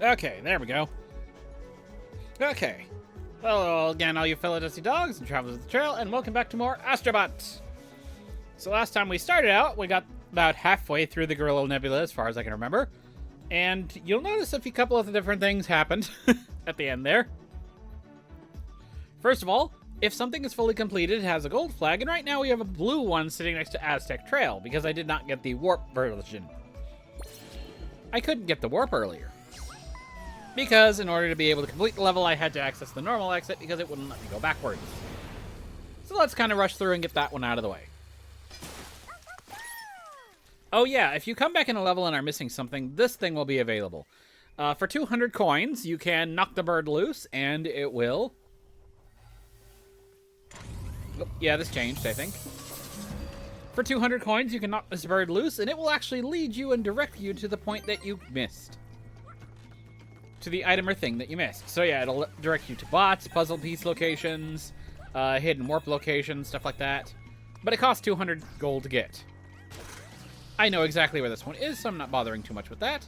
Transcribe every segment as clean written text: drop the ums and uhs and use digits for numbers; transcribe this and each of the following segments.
Okay, there we go. Okay. Hello again, all you fellow dusty dogs and travelers of the trail, and welcome back to more Astro. So last time we started out, we got about halfway through the Gorilla Nebula, as far as I can remember. And you'll notice a couple of different things happened at the end there. First of all, if something is fully completed, it has a gold flag, and right now we have a blue one sitting next to Aztec Trail, because I did not get the warp version. I couldn't get the warp earlier, because in order to be able to complete the level, I had to access the normal exit because it wouldn't let me go backwards. So let's kind of rush through and get that one out of the way. Oh yeah, if you come back in a level and are missing something, this thing will be available. For 200 coins, you can knock the bird loose, and it will... Oh, yeah, this changed, I think. For 200 coins, you can knock this bird loose, and it will actually lead you and direct you to the point that you missed. To the item or thing that you missed. So yeah, it'll direct you to bots, puzzle piece locations, hidden warp locations, stuff like that. But it costs 200 gold to get. I know exactly where this one is, so I'm not bothering too much with that.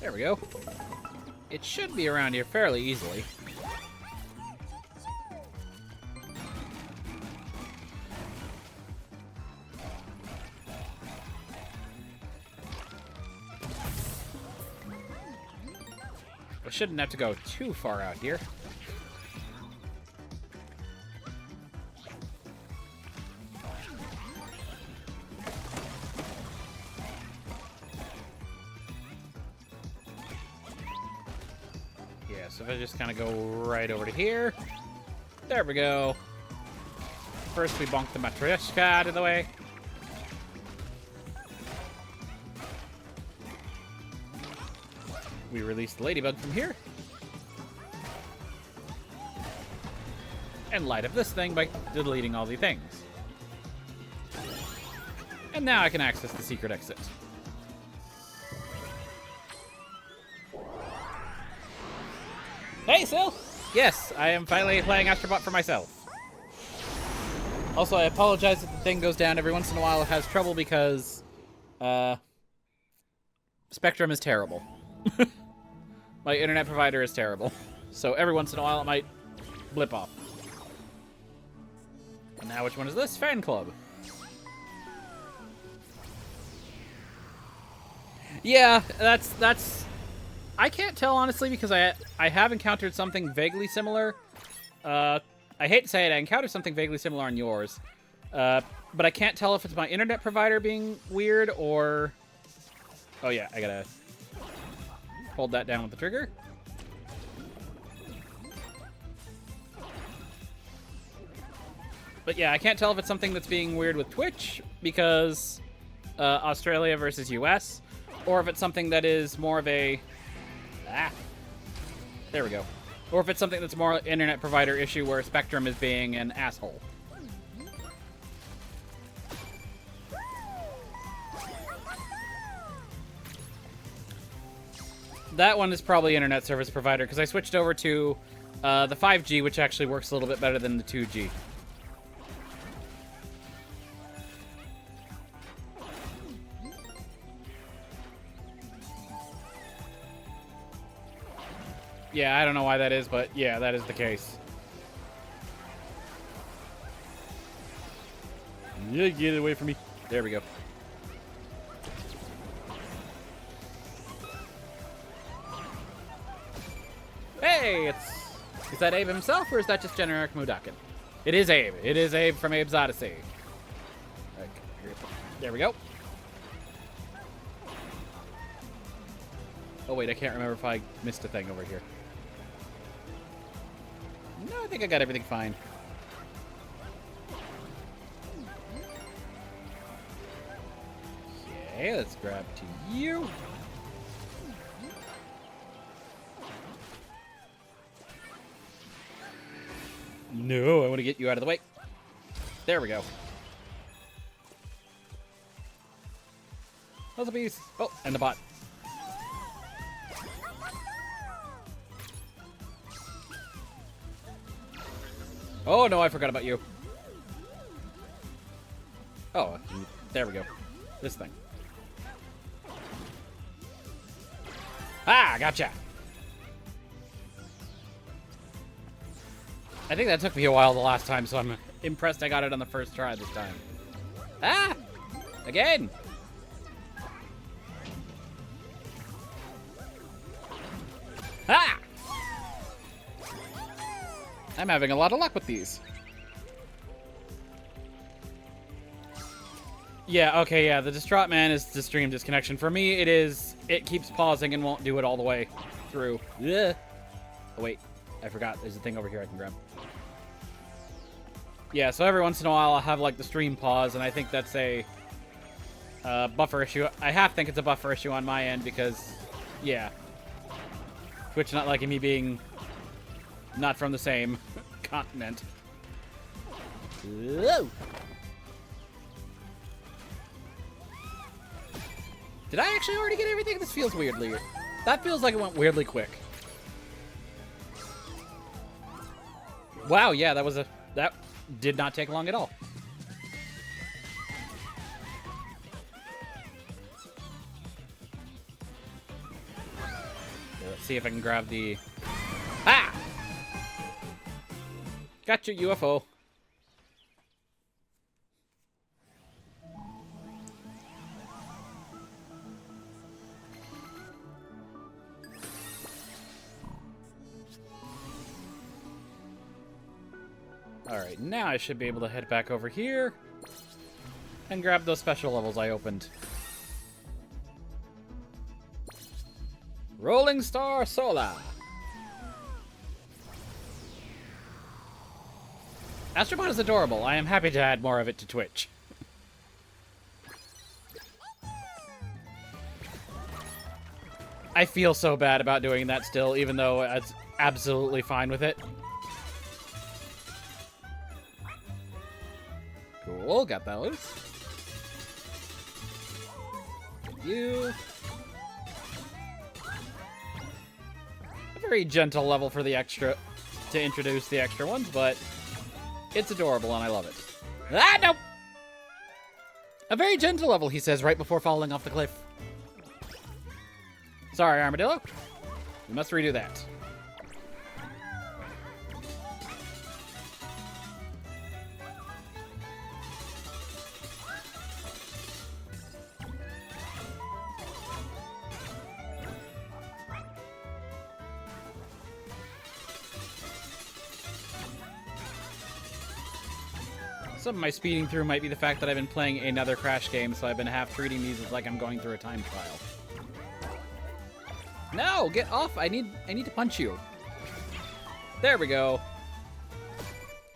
There we go. It should be around here fairly easily. I shouldn't have to go too far out here. Yeah, so if I just kind of go right over to here. There we go. First we bonk the Matryoshka out of the way. We release the ladybug from here. And light up this thing by deleting all the things. And now I can access the secret exit. Hey, Sil! Yes, I am finally playing Astrobot for myself. Also, I apologize if the thing goes down every once in a while. It has trouble because Spectrum is terrible. My internet provider is terrible. So every once in a while it might blip off. And now which one is this? Fan Club. Yeah, that's I can't tell honestly because I have encountered something vaguely similar. I hate to say it, I encountered something vaguely similar on yours. But I can't tell if it's my internet provider being weird or... Oh yeah, I gotta hold that down with the trigger. But yeah, I can't tell if it's something that's being weird with Twitch because Australia versus US, or if it's something that is more of a... There we go. Or if it's something that's more internet provider issue where Spectrum is being an asshole. That one is probably internet service provider because I switched over to the 5G, which actually works a little bit better than the 2G. Yeah, I don't know why that is, but yeah, that is the case. Yeah, get it away from me. There we go. Hey, is that Abe himself, or is that just generic Mudakin? It is Abe. It is Abe from Abe's Odyssey. Okay, there we go. Oh wait, I can't remember if I missed a thing over here. No, I think I got everything fine. Okay, let's grab to you. No, I want to get you out of the way. There we go. Puzzle piece. Oh, and the bot. Oh no, I forgot about you. Oh, there we go. This thing. Ah, gotcha. I think that took me a while the last time, so I'm impressed I got it on the first try this time. Ah! Again! Ah! I'm having a lot of luck with these. Yeah, okay, yeah, the distraught man is the stream disconnection. For me, it keeps pausing and won't do it all the way through. Ugh. Oh, wait, I forgot. There's a thing over here I can grab. Yeah, so every once in a while I'll have, like, the stream pause, and I think that's a buffer issue. I half think it's a buffer issue on my end because, yeah. Twitch not liking me being not from the same continent. Whoa. Did I actually already get everything? This feels weirdly... That feels like it went weirdly quick. Wow, yeah, that did not take long at all. Let's see if I can grab the... Ah! Gotcha, UFO. Alright, now I should be able to head back over here and grab those special levels I opened. Rolling Star Solar. Astrobot is adorable. I am happy to add more of it to Twitch. I feel so bad about doing that still, even though it's absolutely fine with it. Cool, got that loose. You. A very gentle level for the extra, to introduce the extra ones, but it's adorable and I love it. Ah, nope! A very gentle level, he says, right before falling off the cliff. Sorry, Armadillo. We must redo that. Some of my speeding through might be the fact that I've been playing another Crash game, so I've been half treating these as like I'm going through a time trial. No, get off! I need to punch you. There we go.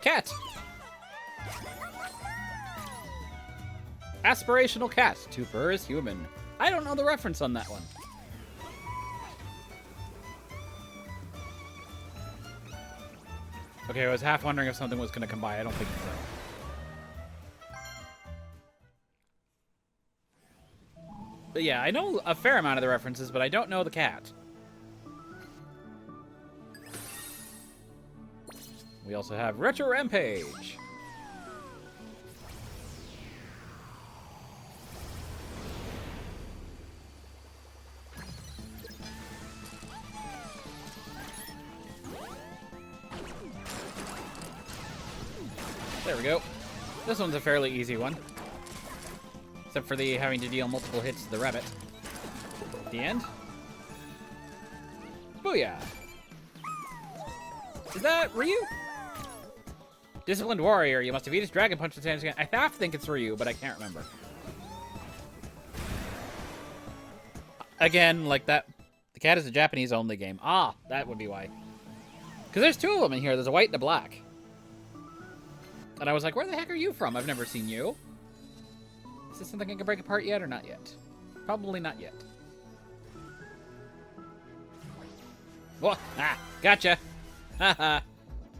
Cat. Aspirational cat to purr is human. I don't know the reference on that one. Okay, I was half wondering if something was going to come by. I don't think so. But yeah, I know a fair amount of the references, but I don't know the cat. We also have Retro Rampage. There we go. This one's a fairly easy one. Except for the having to deal multiple hits to the rabbit. At the end. Booyah! Is that Ryu? Disciplined warrior. You must defeat his dragon punch with hands again. I half think it's Ryu, but I can't remember. Again, like that. The cat is a Japanese only game. Ah, that would be why. Because there's two of them in here. There's a white and a black. And I was like, where the heck are you from? I've never seen you. Is this something I can break apart yet or not yet? Probably not yet. Whoa! Ah! Gotcha! Haha!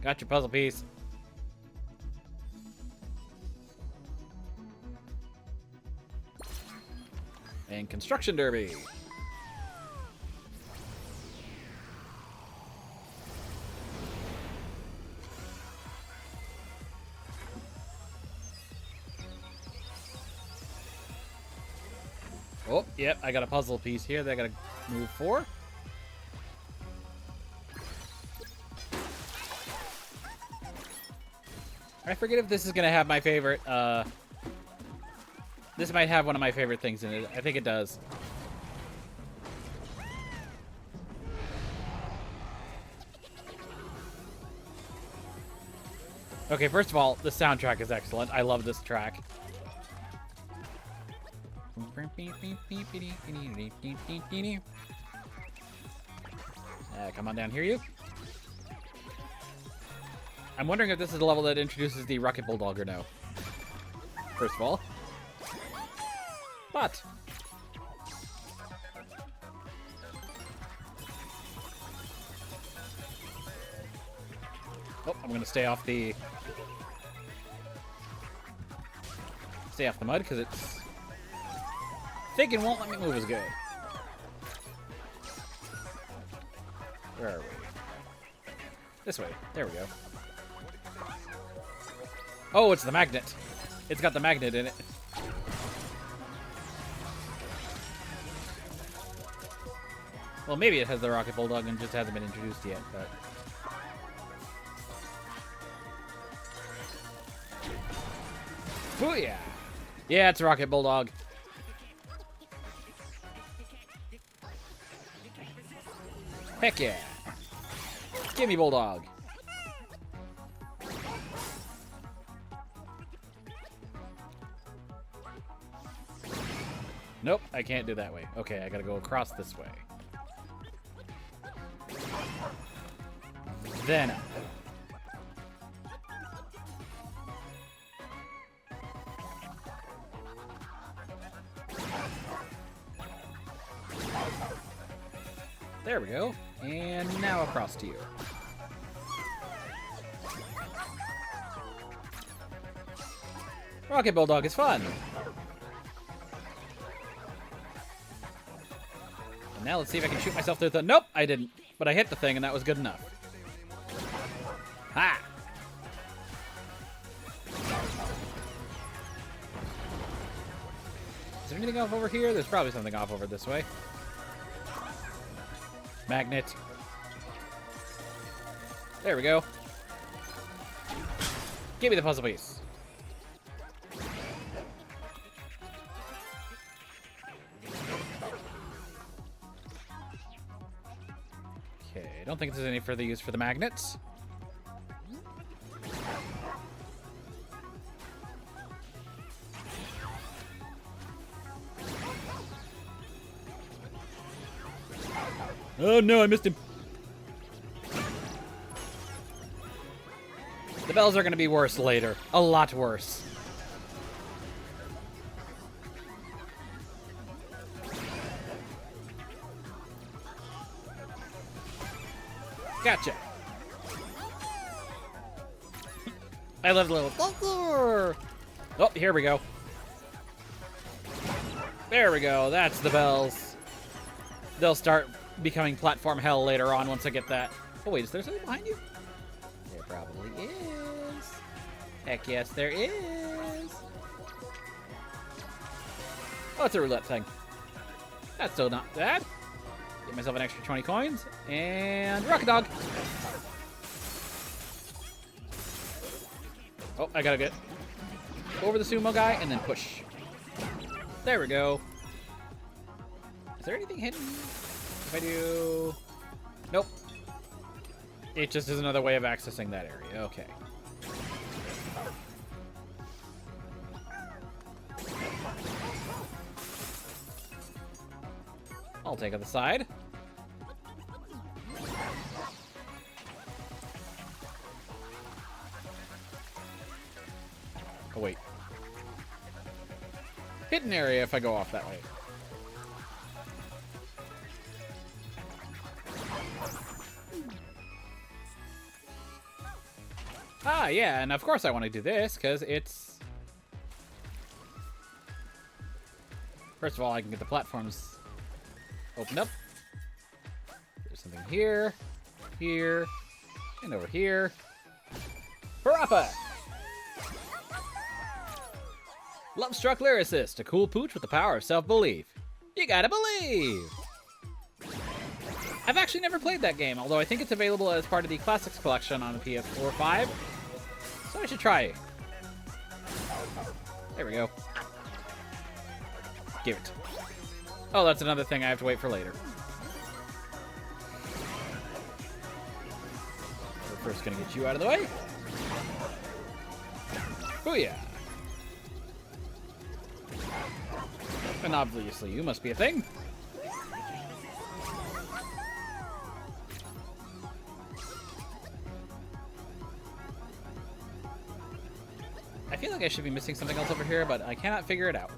Got your puzzle piece. And Construction Derby. Oh, yep, I got a puzzle piece here that I gotta move for. I forget if this is gonna have my favorite, this might have one of my favorite things in it. I think it does. Okay, first of all, the soundtrack is excellent. I love this track. Come on down here, you. I'm wondering if this is the level that introduces the Rocket Bulldog or no. First of all. But oh, I'm gonna stay off the mud because it's thick and won't let me move as good. Where are we? This way. There we go. Oh, it's the magnet. It's got the magnet in it. Well, maybe it has the Rocket Bulldog and just hasn't been introduced yet, but... Booyah! Yeah, it's a Rocket Bulldog. Heck yeah! Gimme Bulldog! Nope, I can't do that way. Okay, I gotta go across this way. Then up. There we go. And now across to you. Rocket Bulldog is fun. And now let's see if I can shoot myself through the... Nope, I didn't. But I hit the thing and that was good enough. Ha! Is there anything off over here? There's probably something off over this way. Magnet. There we go. Give me the puzzle piece. Okay, I don't think there's any further use for the magnets. Oh no, I missed him. The bells are going to be worse later. A lot worse. Gotcha. I left a little... Oh, here we go. There we go. That's the bells. They'll start becoming platform hell later on once I get that. Oh, wait, is there something behind you? There probably is. Heck yes, there is. Oh, it's a roulette thing. That's still not bad. Get myself an extra 20 coins. And Rocket Dog. Oh, I gotta get over the sumo guy and then push. There we go. Is there anything hidden? If I do... Nope. It just is another way of accessing that area. Okay. I'll take on the side. Oh, wait. Hidden area if I go off that way. Ah, yeah, and of course I want to do this, because it's... First of all, I can get the platforms opened up. There's something here, here, and over here. Parappa! Love-struck lyricist, a cool pooch with the power of self-belief. You gotta believe! I've actually never played that game, although I think it's available as part of the Classics collection on the PS4 5. So I should try it. There we go. Give it. Oh, that's another thing I have to wait for later. We're first gonna get you out of the way. Booyah! And obviously you must be a thing. I feel like I should be missing something else over here, but I cannot figure it out.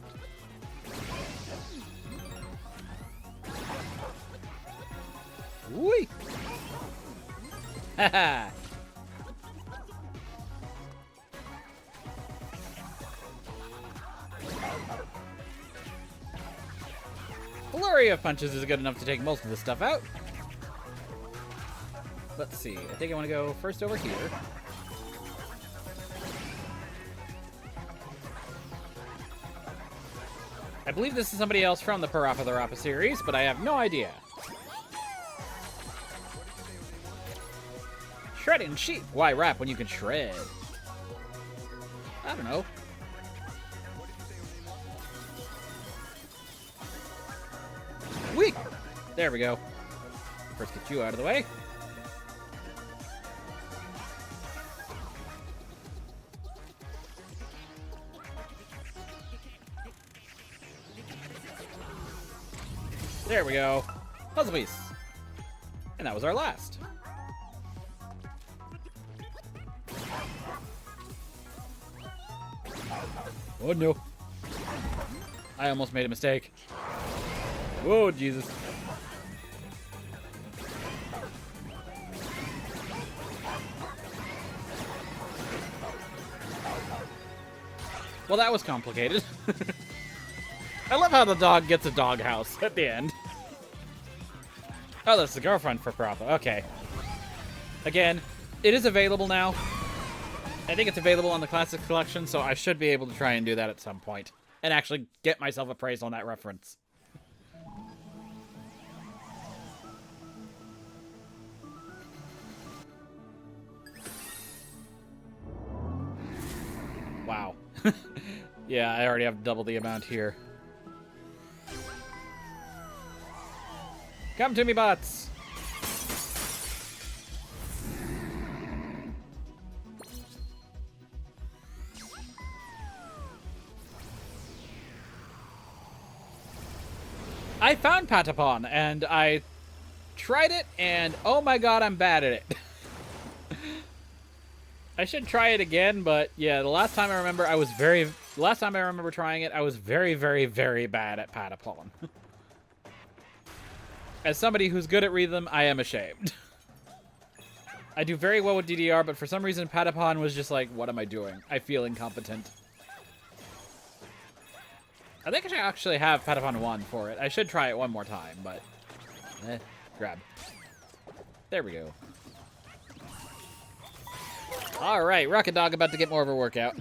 Whee! Haha! Flurry of punches is good enough to take most of this stuff out. Let's see. I think I want to go first over here. I believe this is somebody else from the Parappa the Rappa series, but I have no idea. Shredding sheep. Why rap when you can shred? I don't know. Weak. There we go. First get you out of the way. There we go. Puzzle piece. And that was our last. Oh no. I almost made a mistake. Whoa, Jesus. Well, that was complicated. I love how the dog gets a doghouse at the end. Oh, that's the girlfriend for Parappa. Okay. Again, it is available now. I think it's available on the Classics collection, so I should be able to try and do that at some point. And actually get myself appraised on that reference. Wow. Yeah, I already have double the amount here. Come to me, bots! I found Patapon, and I tried it, and oh my god, I'm bad at it. I should try it again, but yeah, the last time I remember trying it, I was very, very, very bad at Patapon. As somebody who's good at rhythm, I am ashamed. I do very well with DDR, but for some reason, Patapon was just like, what am I doing? I feel incompetent. I think I should actually have Patapon 1 for it. I should try it one more time, but... grab. There we go. Alright, Rocket Dog about to get more of a workout.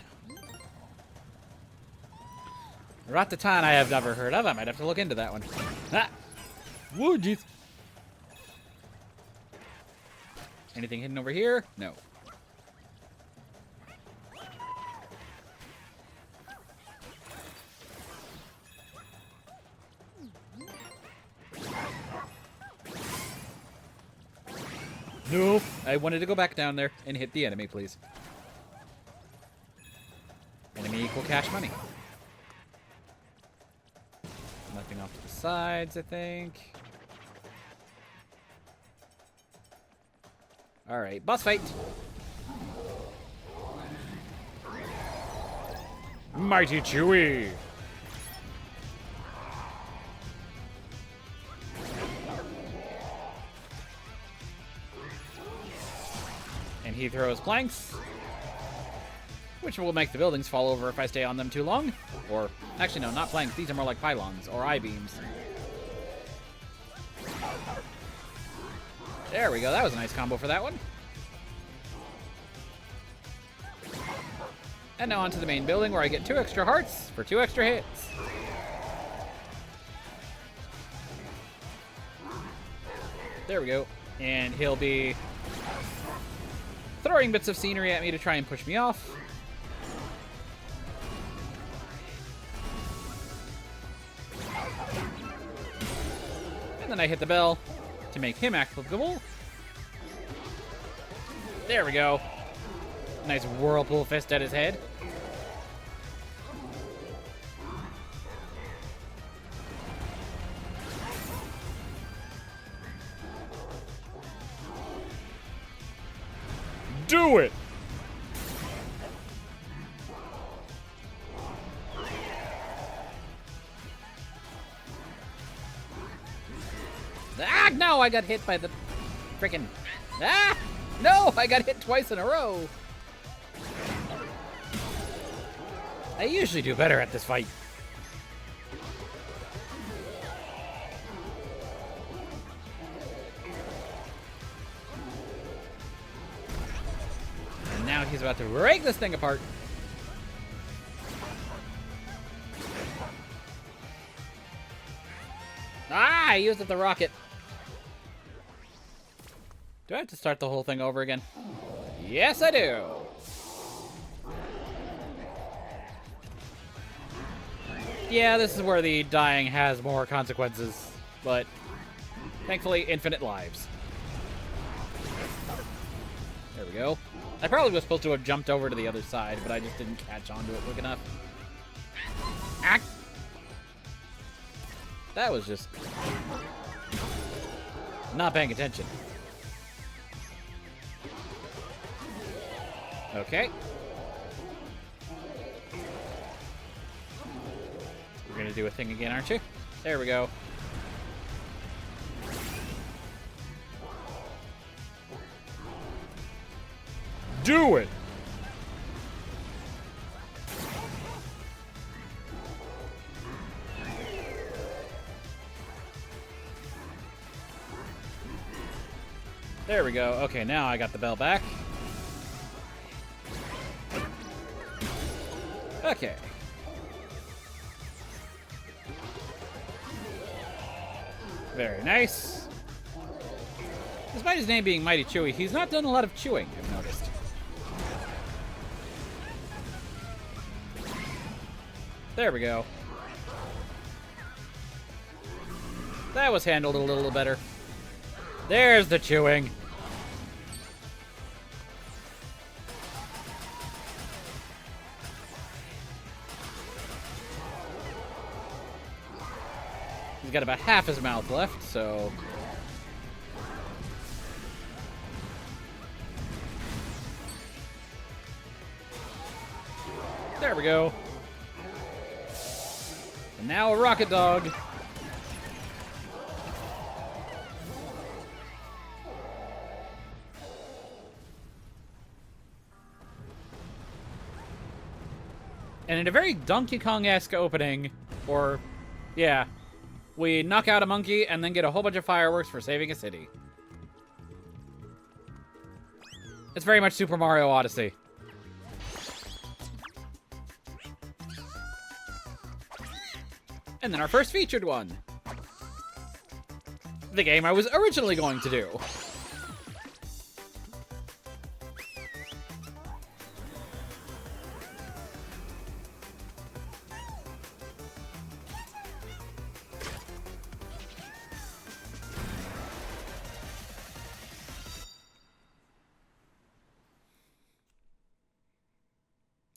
Ratatan I have never heard of. I might have to look into that one. Ah! Whoa, jeez. Anything hidden over here? No. Nope. I wanted to go back down there and hit the enemy, please. Enemy equal cash money. Nothing off to the sides, I think. Alright, boss fight! Mighty Chewie! And he throws planks, which will make the buildings fall over if I stay on them too long. Or, actually no, not planks, these are more like pylons, or I-beams. There we go, that was a nice combo for that one. And now onto the main building where I get 2 extra hearts for 2 extra hits. There we go. And he'll be throwing bits of scenery at me to try and push me off. And then I hit the bell to make him applicable. There we go. Nice whirlpool fist at his head. Do it! Ah, no, I got hit by the frickin'... Ah! No, I got hit twice in a row. I usually do better at this fight. And now he's about to break this thing apart. Ah, I used up the rocket. Do I have to start the whole thing over again? Yes, I do. Yeah, this is where the dying has more consequences, but thankfully, infinite lives. There we go. I probably was supposed to have jumped over to the other side, but I just didn't catch onto it quick enough. Ah! That was just not paying attention. Okay. You're gonna do a thing again, aren't you? There we go. Do it! There we go. Okay, now I got the bell back. Okay. Very nice. Despite his name being Mighty Chewy, he's not done a lot of chewing, I've noticed. There we go. That was handled a little better. There's the chewing. He's got about half his mouth left, so... There we go. And now a rocket dog. And in a very Donkey Kong-esque opening, or, yeah, we knock out a monkey and then get a whole bunch of fireworks for saving a city. It's very much Super Mario Odyssey. And then our first featured one. The game I was originally going to do.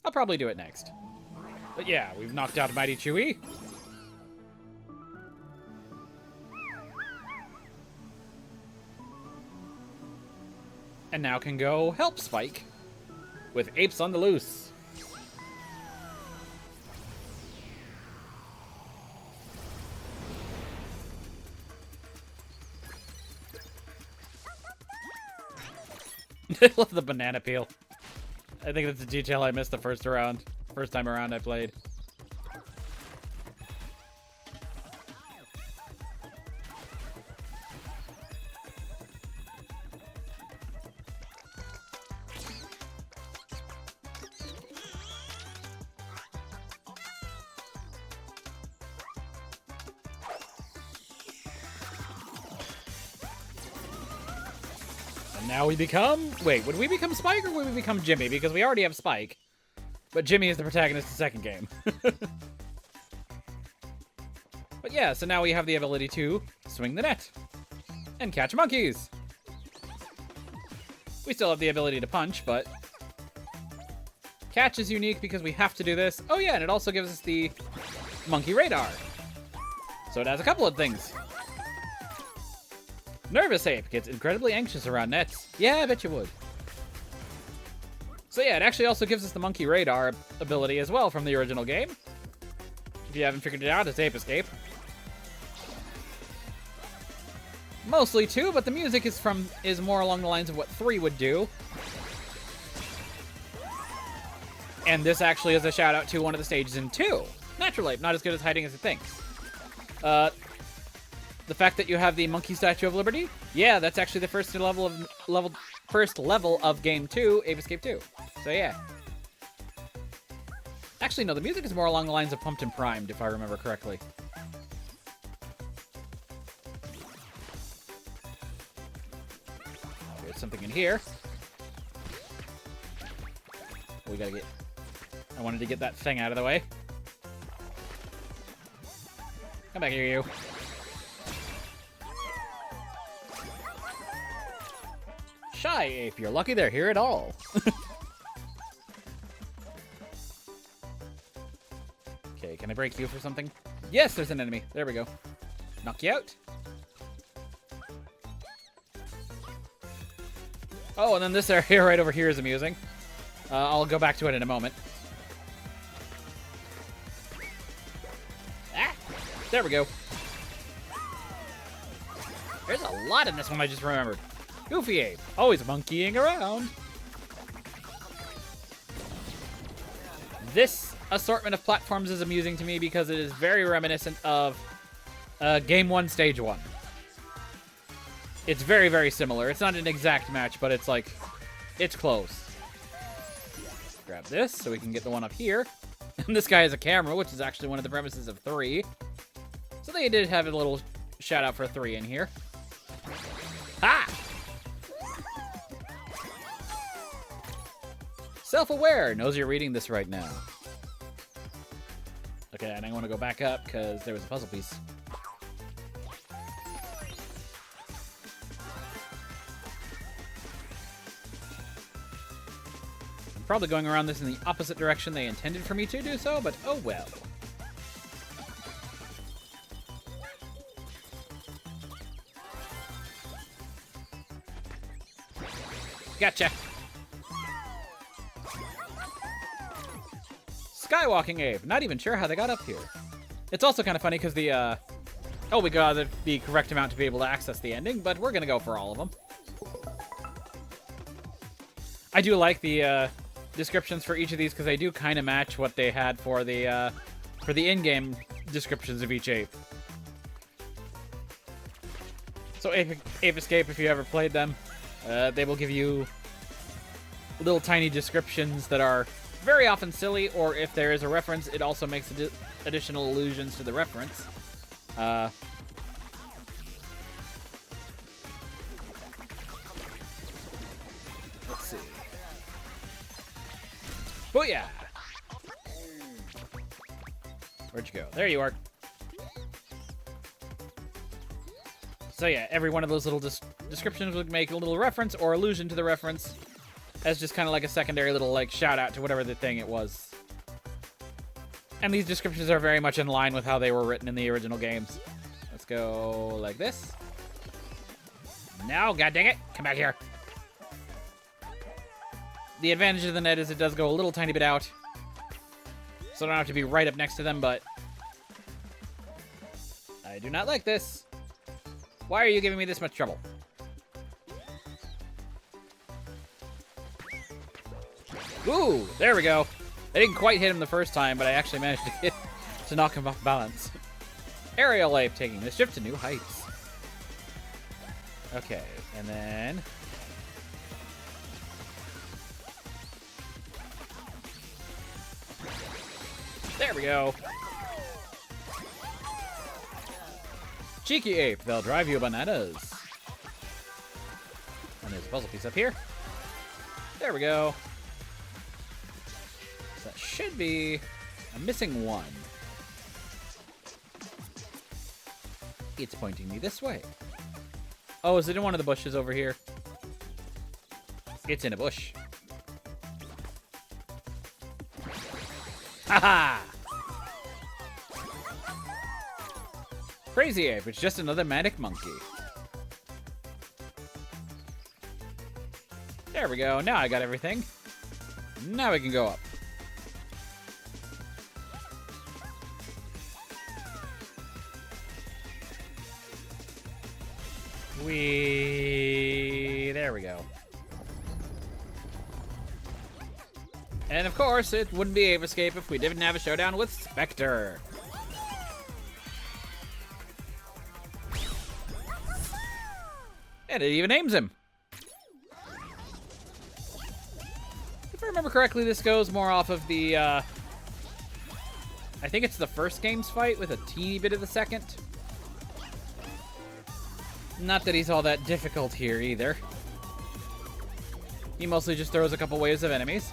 I'll probably do it next. But yeah, we've knocked out Mighty Chewy. And now can go help Spike with apes on the loose. I love the banana peel. I think that's a detail I missed the first time around I played. And now we become... Wait, would we become Spike or would we become Jimmy? Because we already have Spike. But Jimmy is the protagonist of the second game. But yeah, so now we have the ability to swing the net. And catch monkeys. We still have the ability to punch, but... Catch is unique because we have to do this. Oh yeah, and it also gives us the monkey radar. So it has a couple of things. Nervous ape gets incredibly anxious around nets. Yeah, I bet you would. So yeah, it actually also gives us the monkey radar ability as well from the original game. If you haven't figured it out, it's Ape Escape. Mostly 2, but the music is more along the lines of what 3 would do. And this actually is a shout out to one of the stages in 2. Natural Ape, not as good as hiding as it thinks. The fact that you have the Monkey Statue of Liberty, yeah, that's actually the first level of Game 2, Ape Escape 2. So yeah. Actually, no, the music is more along the lines of Pumped and Primed, if I remember correctly. There's something in here. We gotta get... I wanted to get that thing out of the way. Come back here, you. Shy ape, you're lucky they're here at all. Okay, can I break you for something? Yes, there's an enemy. There we go. Knock you out. Oh, and then this area right over here is amusing. I'll go back to it in a moment. Ah! There we go. There's a lot in this one I just remembered. Goofy ape, always monkeying around. This assortment of platforms is amusing to me because it is very reminiscent of Game 1, Stage 1. It's very, very similar. It's not an exact match, but it's like, it's close. Grab this so we can get the one up here. And this guy has a camera, which is actually one of the premises of 3. So they did have a little shout out for 3 in here. Ha! Self-aware, knows you're reading this right now. Okay, and I want to go back up because there was a puzzle piece. I'm probably going around this in the opposite direction they intended for me to do so, but oh well. Gotcha. Skywalking ape. Not even sure how they got up here. It's also kind of funny because the, oh, we got the correct amount to be able to access the ending, but we're going to go for all of them. I do like the descriptions for each of these because they do kind of match what they had for the in-game descriptions of each ape. So Ape Escape, if you ever played them, they will give you little tiny descriptions that are very often silly, or if there is a reference, it also makes additional allusions to the reference. Let's see. Booyah! Where'd you go? There you are. So yeah, every one of those little descriptions would make a little reference or allusion to the reference as just kind of like a secondary little like shout out to whatever the thing it was. And these descriptions are very much in line with how they were written in the original games. Let's go like this. No, god dang it. Come back here. The advantage of the net is it does go a little tiny bit out. So I don't have to be right up next to them, but I do not like this. Why are you giving me this much trouble? Ooh, there we go. I didn't quite hit him the first time, but I actually managed to knock him off balance. Aerial ape taking the ship to new heights. Okay, and then... there we go. Cheeky ape, they'll drive you bananas. And there's puzzle piece up here. There we go. So that should be... I'm missing one. It's pointing me this way. Oh, is it in one of the bushes over here? It's in a bush. Haha! Crazy Ape, it's just another manic monkey. There we go, now I got everything. Now we can go up. There we go. And of course, it wouldn't be Ave Escape if we didn't have a showdown with Spectre. And it even names him. If I remember correctly, this goes more off of the, I think it's the first game's fight with a teeny bit of the second. Not that he's all that difficult here, either. He mostly just throws a couple waves of enemies.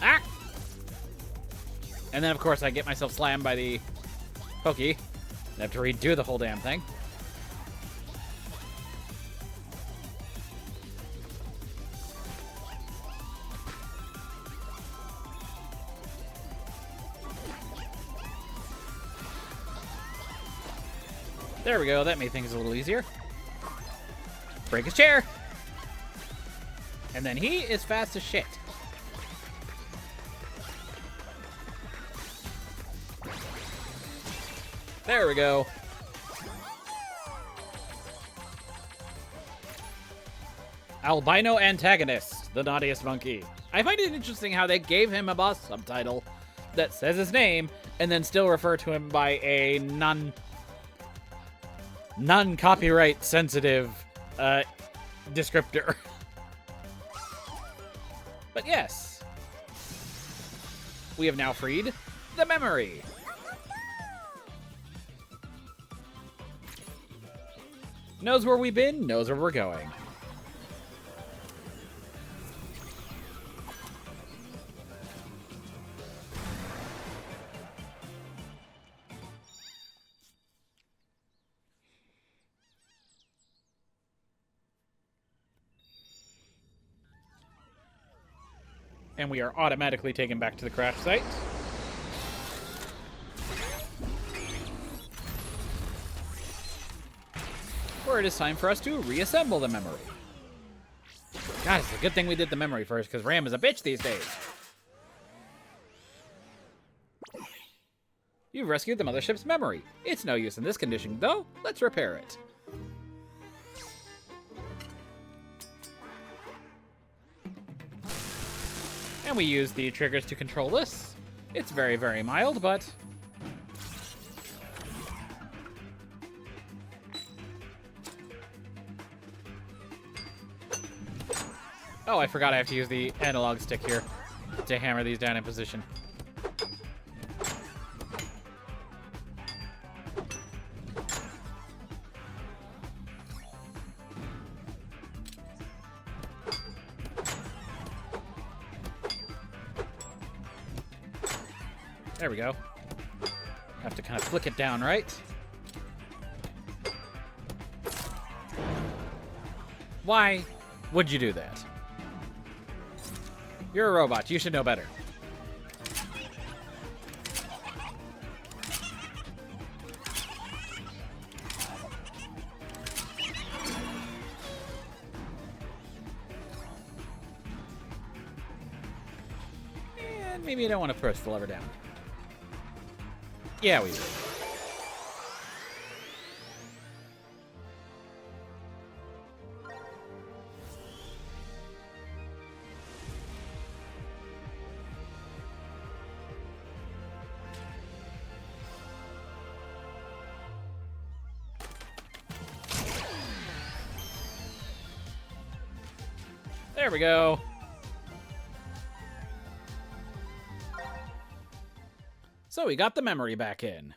Ah! And then, of course, I get myself slammed by the Pokey. I have to redo the whole damn thing. There we go, that made things a little easier. Break his chair! And then he is fast as shit. There we go. Albino Antagonist, the naughtiest monkey. I find it interesting how they gave him a boss subtitle that says his name and then still refer to him by a non-copyright sensitive descriptor. But yes, we have now freed the memory. Knows where we've been, knows where we're going. And we are automatically taken back to the crash site. Where it is time for us to reassemble the memory. God, it's a good thing we did the memory first, because RAM is a bitch these days. You've rescued the mothership's memory. It's no use in this condition, though. Let's repair it. And we use the triggers to control this. It's very, very mild, but... Oh, I forgot I have to use the analog stick here to hammer these down in position. There we go. Have to kind of flick it down, right? Why would you do that? You're a robot. You should know better. And maybe you don't want to press the lever down. Yeah, we do. There we go. So we got the memory back in.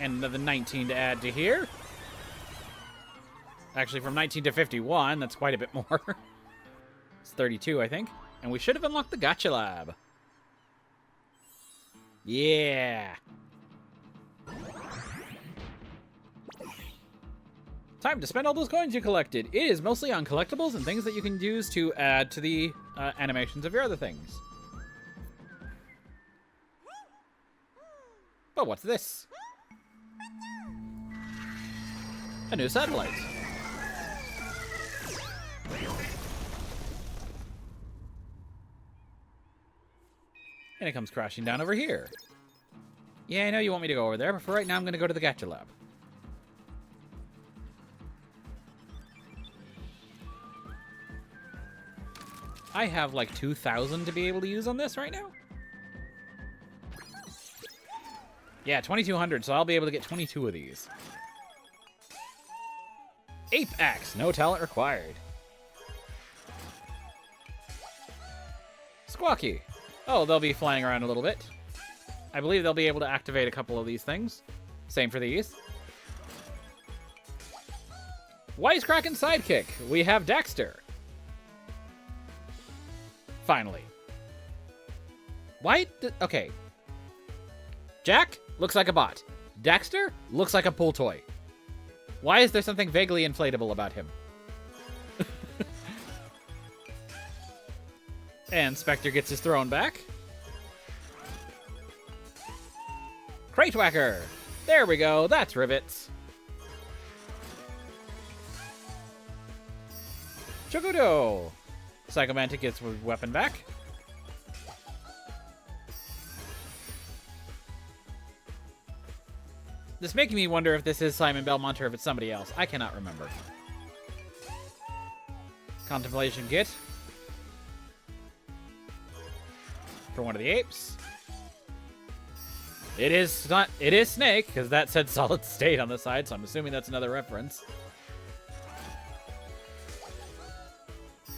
And another 19 to add to here. Actually, from 19 to 51, that's quite a bit more. It's 32, I think. And we should have unlocked the Gacha Lab. Yeah. Time to spend all those coins you collected. It is mostly on collectibles and things that you can use to add to the animations of your other things. But what's this? A new satellite. And it comes crashing down over here. Yeah, I know you want me to go over there, but for right now I'm going to go to the Gacha Lab. I have like 2,000 to be able to use on this right now. Yeah, 2,200, so I'll be able to get 22 of these. Ape Axe, no talent required. Squawky. Oh, they'll be flying around a little bit. I believe they'll be able to activate a couple of these things. Same for these. Wisecracking Sidekick. We have Dexter. Finally. Okay. Jack looks like a bot. Dexter looks like a pool toy. Why is there something vaguely inflatable about him? And Spectre gets his throne back. Crate Whacker. There we go. That's rivets. Chocodo. Psychomantic gets his weapon back. This making me wonder if this is Simon Belmont or if it's somebody else. I cannot remember. Contemplation Git. For one of the apes. It is Snake, because that said solid state on the side, so I'm assuming that's another reference.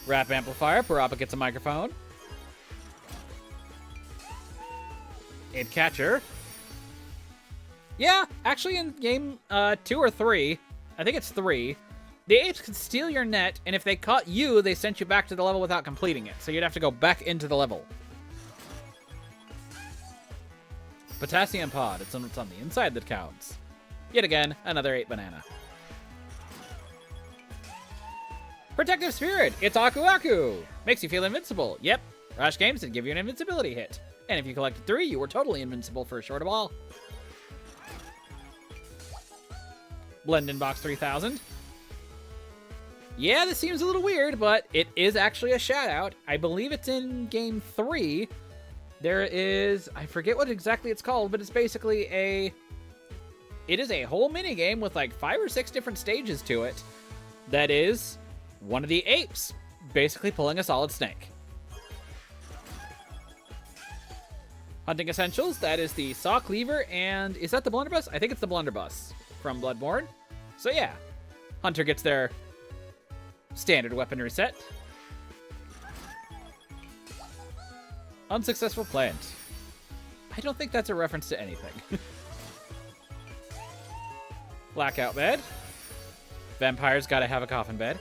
Rap Amplifier, Parappa gets a microphone. Ape Catcher. Yeah, actually in game 2 or 3, I think it's 3, the apes could steal your net, and if they caught you, they sent you back to the level without completing it, so you'd have to go back into the level. Potassium Pod, it's on the inside that counts. Yet again, another 8 banana. Protective Spirit, it's Aku Aku! Makes you feel invincible. Yep, Rush Games did give you an invincibility hit. And if you collected 3, you were totally invincible for a short while. Blend in Box 3000. Yeah, this seems a little weird, but it is actually a shout-out. I believe it's in Game 3. There is... I forget what exactly it's called, but it's basically a... It is a whole minigame with like 5 or 6 different stages to it. That is one of the apes basically pulling a solid snake. Hunting Essentials, that is the Saw Cleaver, and is that the Blunderbuss? I think it's the Blunderbuss from Bloodborne. So yeah, Hunter gets their standard weaponry set. Unsuccessful Plant. I don't think that's a reference to anything. Blackout Bed. Vampires gotta have a coffin bed.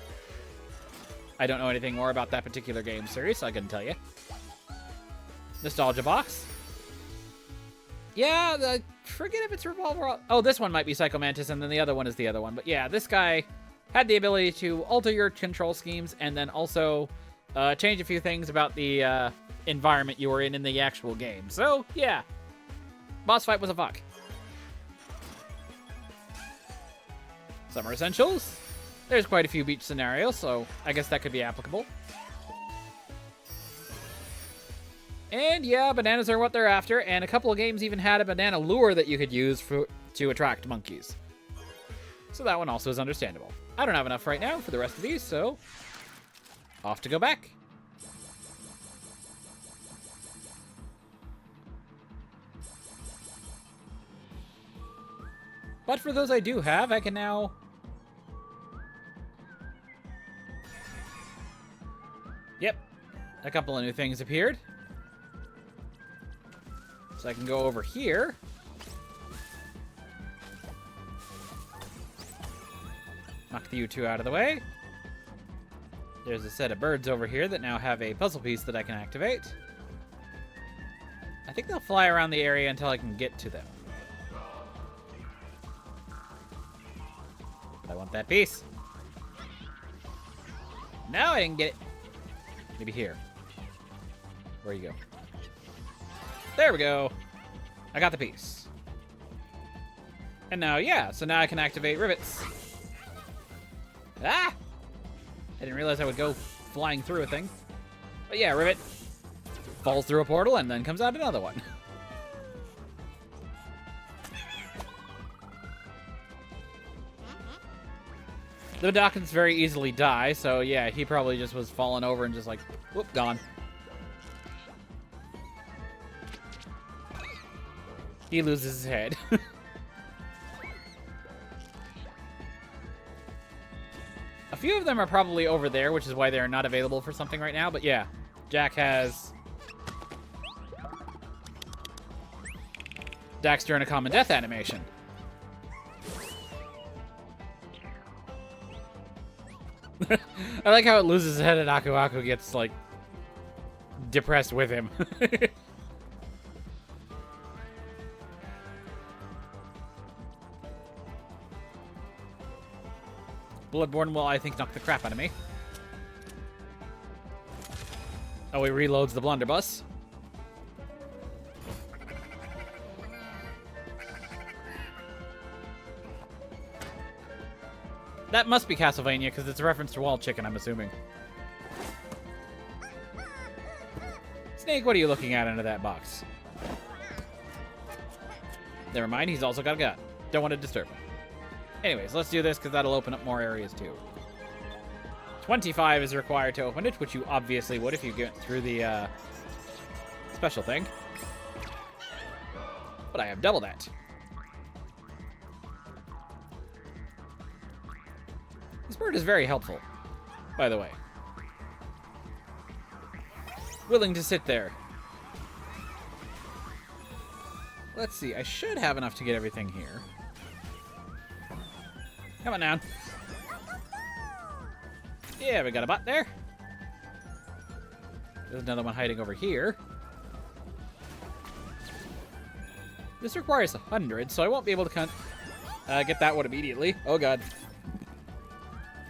I don't know anything more about that particular game series, so I couldn't tell you. Nostalgia Box. Yeah, I forget if it's Revolver. Oh, this one might be Psycho Mantis, and then the other one is the other one. But yeah, this guy had the ability to alter your control schemes and then also change a few things about the environment you were in the actual game. So, yeah. Boss fight was a fuck. Summer Essentials. There's quite a few beach scenarios, so I guess that could be applicable. And yeah, bananas are what they're after, and a couple of games even had a banana lure that you could use to attract monkeys. So that one also is understandable. I don't have enough right now for the rest of these, so off to go back. But for those I do have, I can now... Yep, a couple of new things appeared. So I can go over here. Knock you two out of the way. There's a set of birds over here that now have a puzzle piece that I can activate. I think they'll fly around the area until I can get to them. But I want that piece. No, I didn't get it. Maybe here. Where you go? There we go. I got the piece. And now, yeah, so now I can activate rivets. Ah! I didn't realize I would go flying through a thing. But yeah, rivet falls through a portal and then comes out another one. The Dawkins very easily die, so yeah, he probably just was falling over and just like, whoop, gone. He loses his head. A few of them are probably over there, which is why they're not available for something right now, but yeah, Jack has Daxter in a common death animation. I like how it loses his head and Aku Aku gets, like, depressed with him. Bloodborne will, I think, knock the crap out of me. Oh, he reloads the blunderbuss. That must be Castlevania, because it's a reference to Wall Chicken, I'm assuming. Snake, what are you looking at under that box? Never mind, he's also got a gun. Don't want to disturb him. Anyways, let's do this, because that'll open up more areas, too. 25 is required to open it, which you obviously would if you get through the special thing. But I have double that. This bird is very helpful, by the way. Willing to sit there. Let's see, I should have enough to get everything here. Come on down. Yeah, we got a bot there. There's another one hiding over here. This requires 100, so I won't be able to get that one immediately. Oh, God.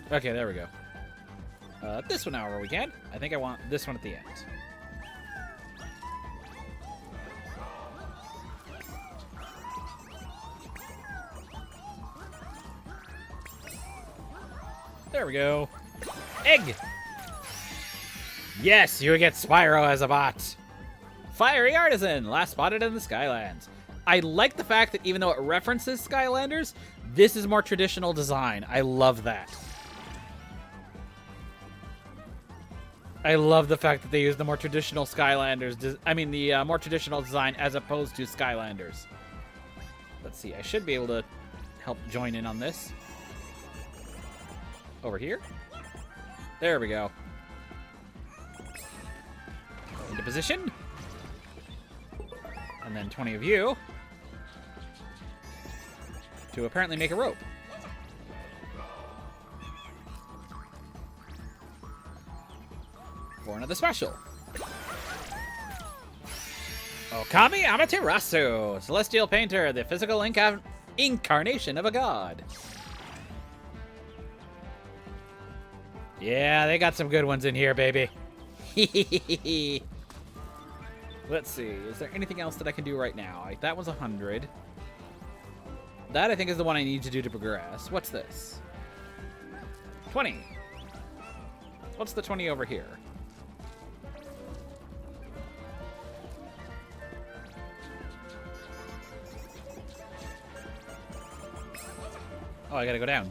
Okay, there we go. This one, however, we can. I think I want this one at the end. There we go. Egg! Yes, you get Spyro as a bot. Fiery Artisan, last spotted in the Skylands. I like the fact that even though it references Skylanders, this is more traditional design. I love that. I love the fact that they use the more traditional Skylanders. I mean, the more traditional design as opposed to Skylanders. Let's see. I should be able to help join in on this. Over here. There we go. Into position. And then 20 of you to apparently make a rope. For another special. Okami Amaterasu, Celestial Painter, the physical incarnation of a god. Yeah, they got some good ones in here, baby. Let's see. Is there anything else that I can do right now? That was 100. That, I think, is the one I need to do to progress. What's this? 20. What's the 20 over here? Oh, I gotta go down.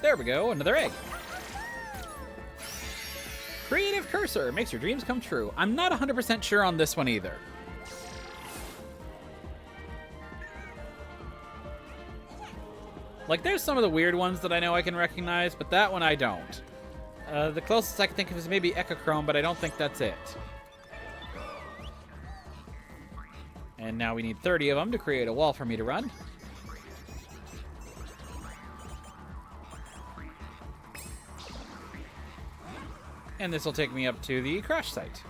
There we go, another egg. Creative Cursor makes your dreams come true. I'm not 100% sure on this one either. Like, there's some of the weird ones that I know I can recognize, but that one I don't. The closest I can think of is maybe Echochrome, but I don't think that's it. And now we need 30 of them to create a wall for me to run. And this will take me up to the crash site.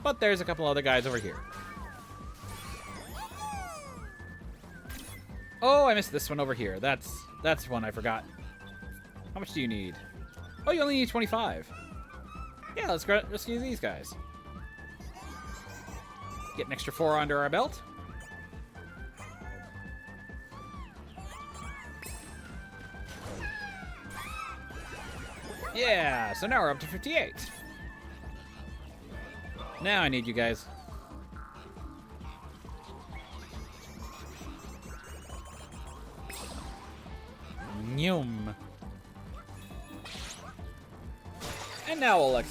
But there's a couple other guys over here. Oh, I missed this one over here. That's one I forgot. How much do you need? Oh, you only need 25. Yeah, let's rescue these guys. Get an extra 4 under our belt. Yeah, so now we're up to 58. Now I need you guys. Nyum. And now we'll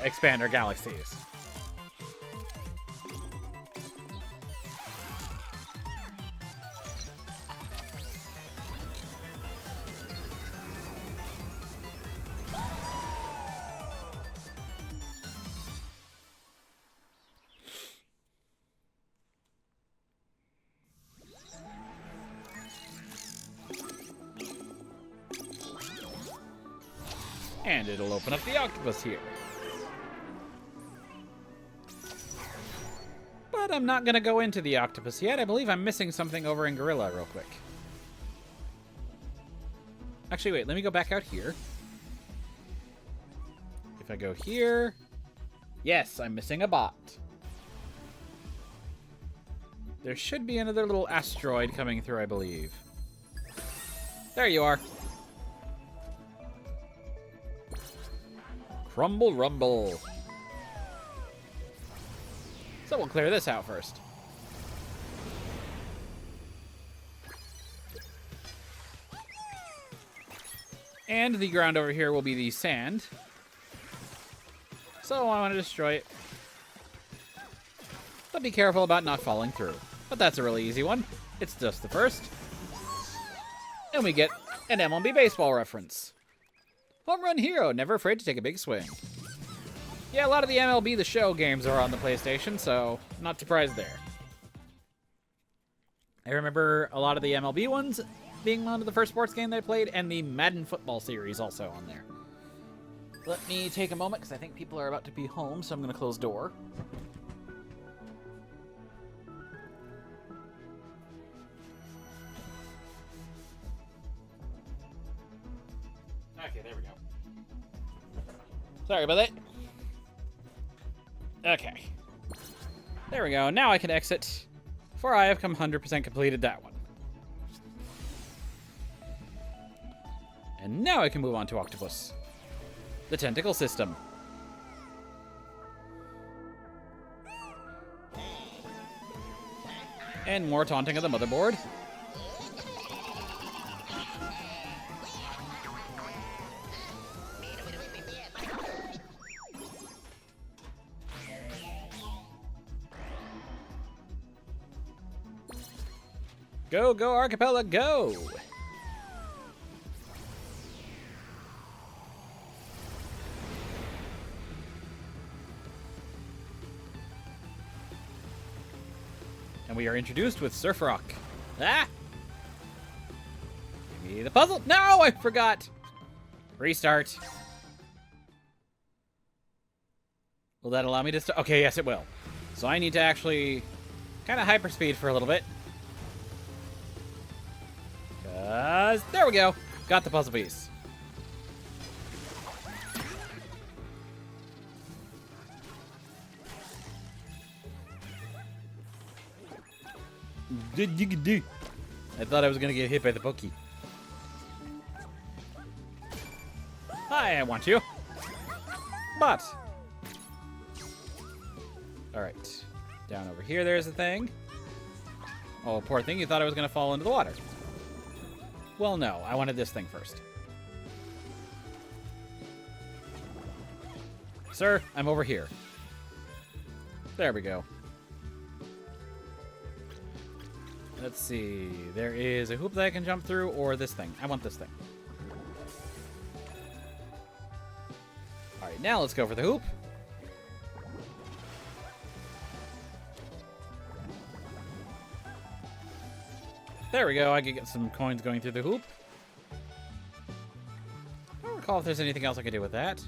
expand our galaxies. And it'll open up the octopus here. But I'm not going to go into the octopus yet. I believe I'm missing something over in Gorilla real quick. Actually, wait. Let me go back out here. If I go here... Yes, I'm missing a bot. There should be another little asteroid coming through, I believe. There you are. Crumble rumble. So we'll clear this out first. And the ground over here will be the sand. So I want to destroy it. But be careful about not falling through. But that's a really easy one. It's just the first. And we get an MLB baseball reference. Home run hero, never afraid to take a big swing. Yeah, a lot of the MLB The Show games are on the PlayStation, so not surprised there. I remember a lot of the MLB ones being one of the first sports game that I played, and the Madden football series also on there. Let me take a moment, because I think people are about to be home, so I'm going to close door. Okay, there we go. Sorry about that. Okay. There we go. Now I can exit, for I have 100% completed that one. And now I can move on to Octopus. The tentacle system. And more taunting of the motherboard. Go, go, Archipelago, go! And we are introduced with Surf Rock. Ah! Give me the puzzle. No, I forgot! Restart. Will that allow me to start? Okay, yes, it will. So I need to actually kind of hyperspeed for a little bit. There we go. Got the puzzle piece. I thought I was gonna get hit by the pokey. Hi, I want you. But. Alright. Down over here, there's a thing. Oh, poor thing. You thought I was gonna fall into the water. Well, no. I wanted this thing first. Sir, I'm over here. There we go. Let's see. There is a hoop that I can jump through, or this thing. I want this thing. Alright, now let's go for the hoop. There we go. I can get some coins going through the hoop. I don't recall if there's anything else I can do with that.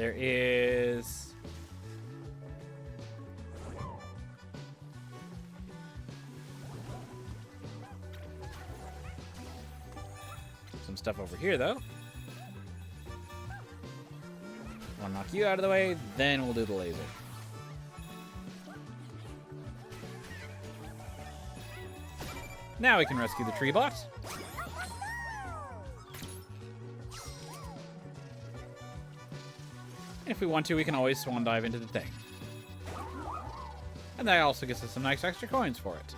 There is... some stuff over here, though. I'll knock you out of the way, then we'll do the laser. Now we can rescue the tree bot. If we want to, we can always swan dive into the thing. And that also gets us some nice extra coins for it.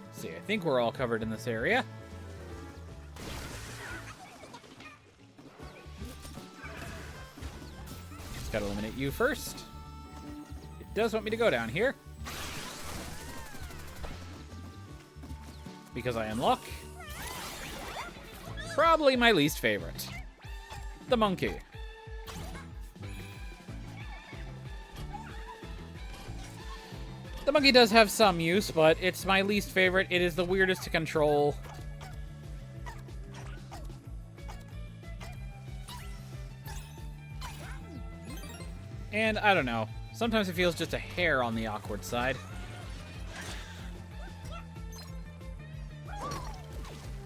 Let's see, I think we're all covered in this area. Just gotta eliminate you first. It does want me to go down here. Because I unlock probably my least favorite. The monkey. The monkey does have some use, but it's my least favorite. It is the weirdest to control. And I don't know. Sometimes it feels just a hair on the awkward side.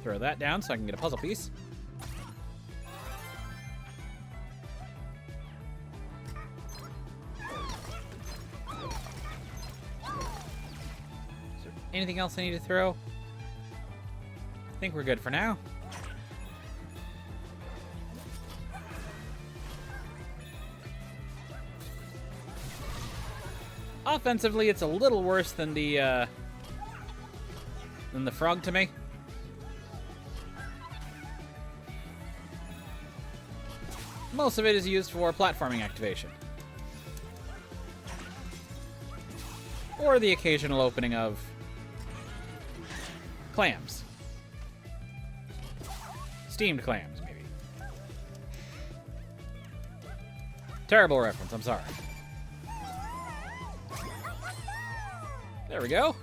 Throw that down so I can get a puzzle piece. Is there anything else I need to throw? I think we're good for now. Offensively, it's a little worse than the frog to me. Most of it is used for platforming activation. Or the occasional opening of clams. Steamed clams, maybe. Terrible reference, I'm sorry. There we go.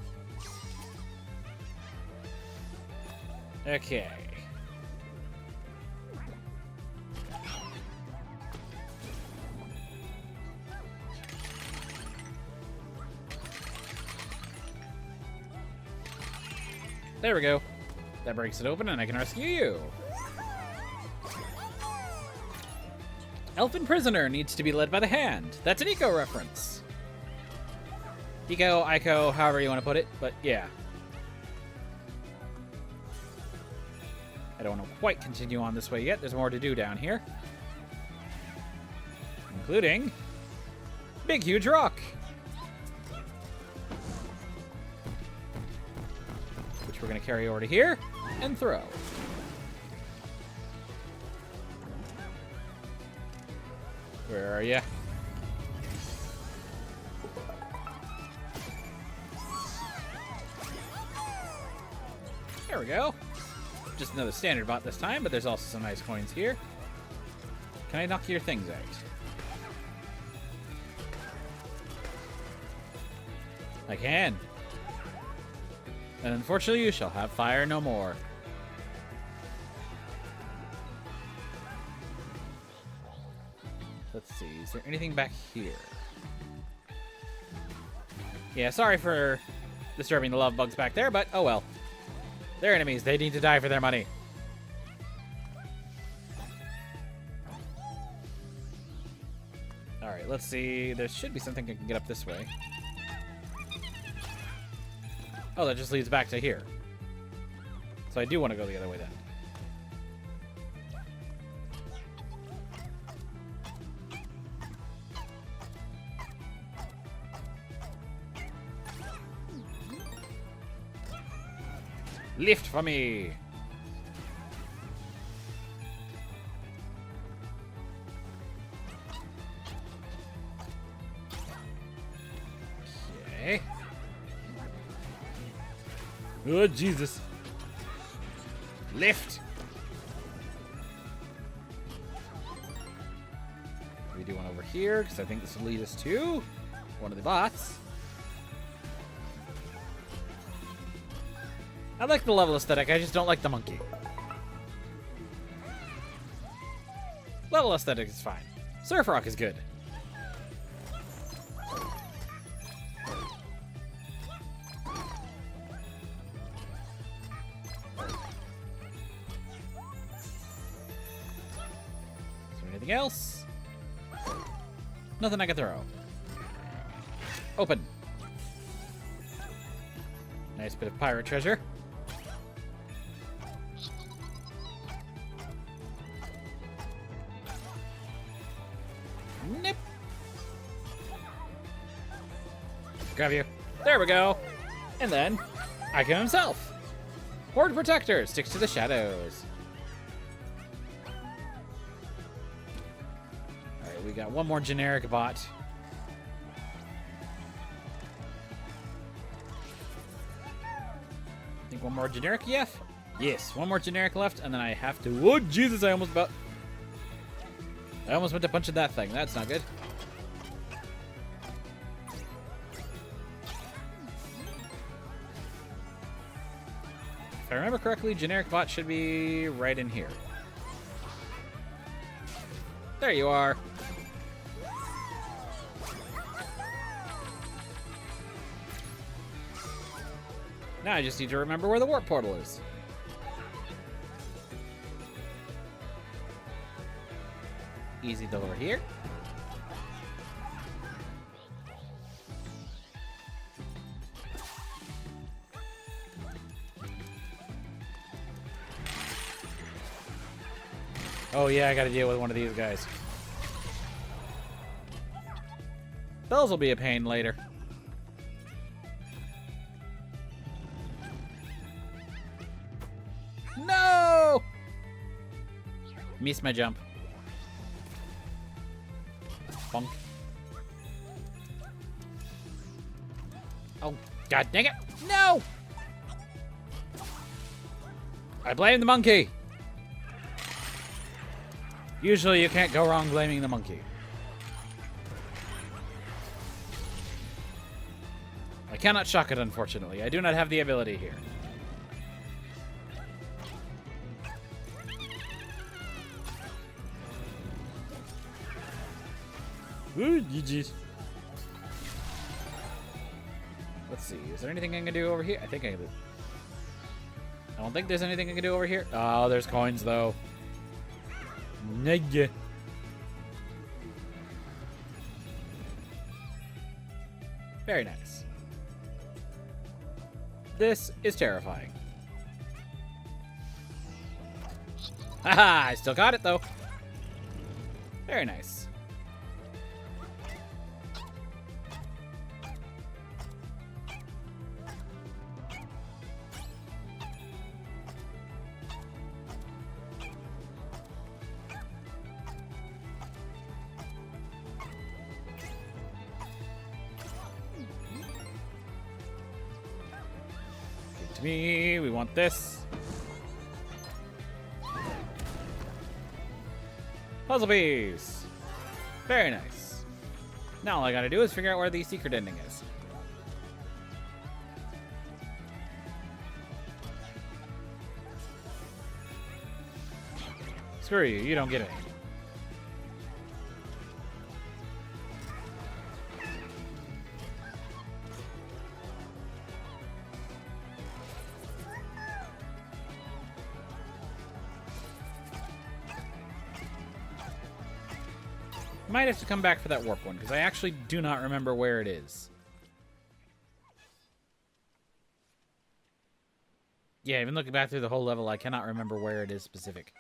Okay. There we go. That breaks it open and I can rescue you. Elfin prisoner needs to be led by the hand. That's an eco reference. Eco, Ico, however you want to put it, but yeah. I don't want to quite continue on this way yet. There's more to do down here. Including big, huge rock. Which we're going to carry over to here and throw. Where are you? There we go. Just another standard bot this time, but there's also some nice coins here. Can I knock your things out? I can. And unfortunately, you shall have fire no more. Let's see, is there anything back here? Yeah, sorry for disturbing the love bugs back there, but oh well. They're enemies. They need to die for their money. Alright, let's see. There should be something I can get up this way. Oh, that just leads back to here. So I do want to go the other way then. Lift for me! Okay. Oh, Jesus. Lift! We do one over here, because I think this will lead us to one of the bots. I like the level aesthetic, I just don't like the monkey. Level aesthetic is fine. Surf Rock is good. Is there anything else? Nothing I can throw. Open. Nice bit of pirate treasure. Nip. Grab you. There we go. And then, Icon himself. Horde Protector sticks to the shadows. Alright, we got one more generic bot. I think one more generic, yes, one more generic left, and then I have to. Oh Jesus! I almost went to punch at that thing. That's not good. If I remember correctly, generic bot should be right in here. There you are. Now I just need to remember where the warp portal is. Easy to over here. Oh yeah, I gotta deal with one of these guys. Those will be a pain later. No! Missed my jump. Bonk. Oh, god dang it! No! I blame the monkey. Usually you can't go wrong blaming the monkey. I cannot shock it, unfortunately. I do not have the ability here. Ooh, GG's. Let's see. Is there anything I can do over here? I think I can. I don't think there's anything I can do over here. Oh, there's coins, though. Neg. Very nice. This is terrifying. Haha, I still got it, though. Very nice. To me, we want this. Puzzle piece. Very nice. Now all I gotta do is figure out where the secret ending is. Screw you, you don't get it. Might have to come back for that warp one, because I actually do not remember where it is. Yeah, even looking back through the whole level, I cannot remember where it is specific.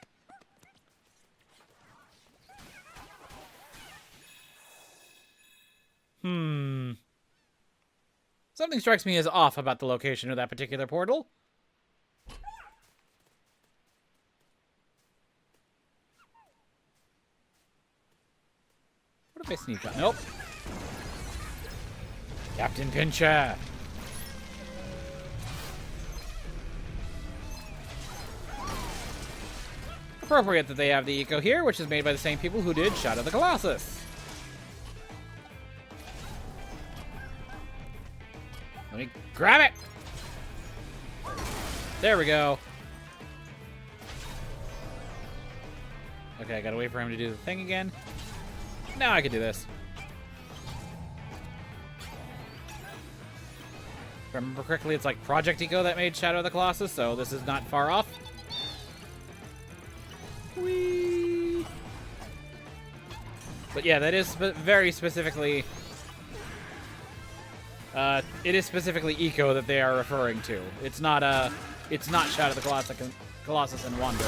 Something strikes me as off about the location of that particular portal. What if I sneak up? Nope. Captain Pincher. Appropriate that they have the eco here, which is made by the same people who did Shadow of the Colossus. Let me grab it. There we go. Okay, I gotta wait for him to do the thing again. Now I can do this. If I remember correctly, it's like Project Eco that made Shadow of the Colossus, so this is not far off. Whee! But yeah, that is very specifically... it is specifically Eco that they are referring to. It's not Shadow of the Colossus and Wanderer.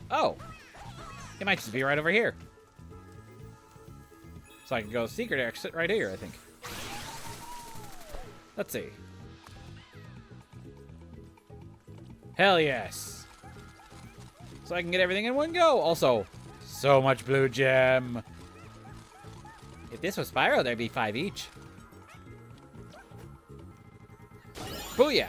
Oh! It might just be right over here. So I can go secret exit right here, I think. Let's see. Hell yes! So I can get everything in one go. Also, so much blue gem. If this was Spyro, there'd be 5 each. Booyah!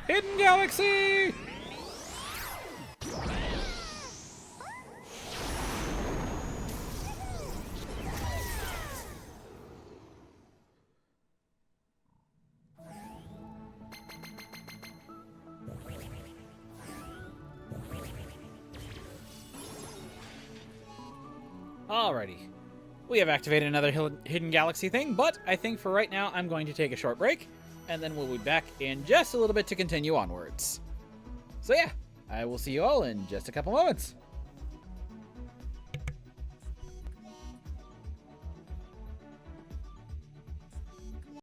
Hidden Galaxy! Alrighty. We have activated another Hidden Galaxy thing, but I think for right now I'm going to take a short break, and then we'll be back in just a little bit to continue onwards. So yeah, I will see you all in just a couple moments.